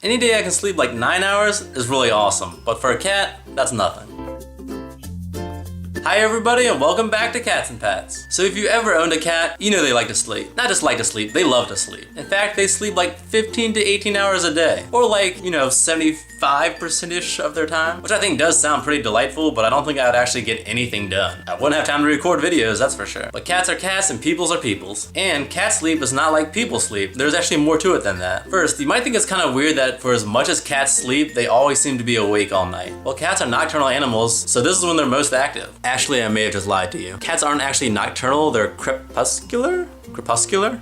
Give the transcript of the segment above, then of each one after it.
Any day I can sleep like 9 hours is really awesome, but for a cat, that's nothing. Hi everybody and welcome back to Cats and Pats. So if you ever owned a cat, you know they like to sleep. Not just like to sleep, they love to sleep. In fact, they sleep like 15 to 18 hours a day. Or like, 75%-ish of their time. Which I think does sound pretty delightful, but I don't think I would actually get anything done. I wouldn't have time to record videos, that's for sure. But cats are cats and peoples are peoples. And cat sleep is not like people sleep. There's actually more to it than that. First, you might think it's kind of weird that for as much as cats sleep, they always seem to be awake all night. Well, cats are nocturnal animals, so this is when they're most active. Actually, I may have just lied to you. Cats aren't actually nocturnal, they're crepuscular?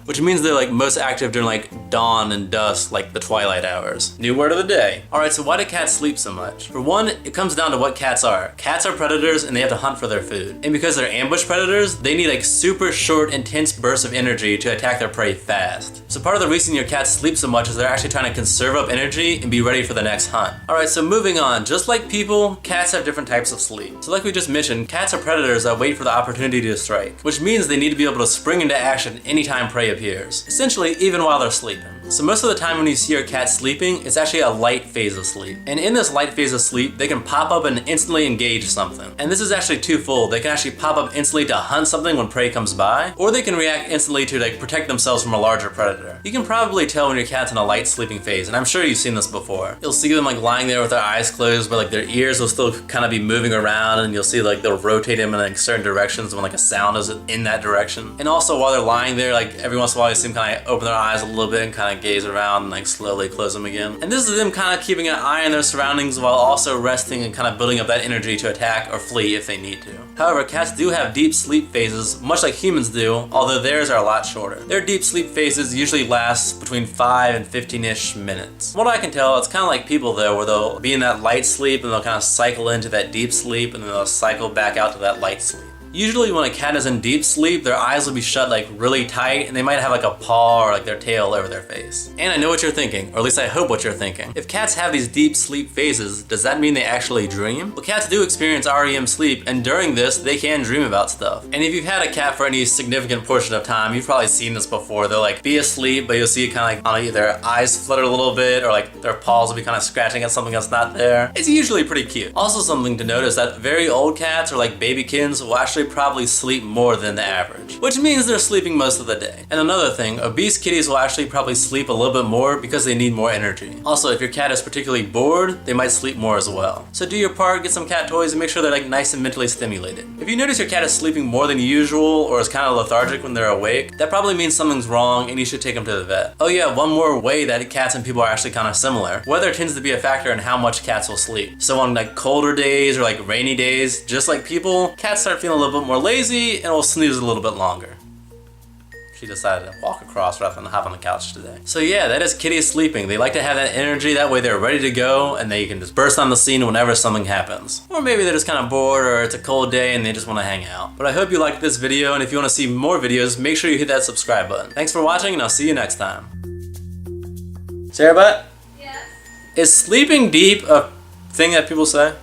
Which means they're like most active during like dawn and dusk, like the twilight hours. New word of the day. Alright, so why do cats sleep so much? For one, it comes down to what cats are. Cats are predators and they have to hunt for their food. And because they're ambush predators, they need like super short, intense bursts of energy to attack their prey fast. So part of the reason your cats sleep so much is they're actually trying to conserve up energy and be ready for the next hunt. Alright, so moving on. Just like people, cats have different types of sleep. So like we just mentioned, cats are predators that wait for the opportunity to strike, which means they need to be able to spring into action anytime prey appears. Essentially, even while they're sleeping. So most of the time when you see your cat sleeping, it's actually a light phase of sleep. And in this light phase of sleep, they can pop up and instantly engage something. And this is actually twofold. They can actually pop up instantly to hunt something when prey comes by, or they can react instantly to like protect themselves from a larger predator. You can probably tell when your cat's in a light sleeping phase, and I'm sure you've seen this before. You'll see them like lying there with their eyes closed, but like their ears will still kind of be moving around, and you'll see like they'll rotate them in like certain directions when like a sound is in that direction. And also while they're lying there, like every once in a while you see them kind of open their eyes a little bit and kind of gaze around and like slowly close them again. And this is them kind of keeping an eye on their surroundings while also resting and kind of building up that energy to attack or flee if they need to. However, cats do have deep sleep phases, much like humans do, although theirs are a lot shorter. Their deep sleep phases usually last between 5 and 15-ish minutes. From what I can tell, it's kind of like people though, where they'll be in that light sleep and they'll kind of cycle into that deep sleep and then they'll cycle back out to that light sleep. Usually when a cat is in deep sleep, their eyes will be shut like really tight and they might have like a paw or like their tail over their face. And I know what you're thinking, or at least I hope what you're thinking. If cats have these deep sleep phases, does that mean they actually dream? Well, cats do experience REM sleep, and during this, they can dream about stuff. And if you've had a cat for any significant portion of time, you've probably seen this before. They'll like be asleep, but you'll see it kind of like on their eyes flutter a little bit, or like their paws will be kind of scratching at something that's not there. It's usually pretty cute. Also something to notice that very old cats or like baby kittens will actually probably sleep more than the average, which means they're sleeping most of the day. And another thing, obese kitties will actually probably sleep a little bit more because they need more energy. Also, if your cat is particularly bored, they might sleep more as well. So do your part, get some cat toys, and make sure they're like nice and mentally stimulated. If you notice your cat is sleeping more than usual or is kind of lethargic when they're awake, that probably means something's wrong and you should take them to the vet. Oh yeah, one more way that cats and people are actually kind of similar. Weather tends to be a factor in how much cats will sleep. So on like colder days or like rainy days, just like people, cats start feeling a little bit more lazy and will snooze a little bit longer. She decided to walk across rather than hop on the couch today. So yeah, that is kitties sleeping. They like to have that energy, that way they're ready to go and they can just burst on the scene whenever something happens. Or maybe they're just kind of bored or it's a cold day and they just want to hang out. But I hope you liked this video, and if you want to see more videos, make sure you hit that subscribe button. Thanks for watching and I'll see you next time. Sarah Butt? Yes. Is sleeping deep a thing that people say?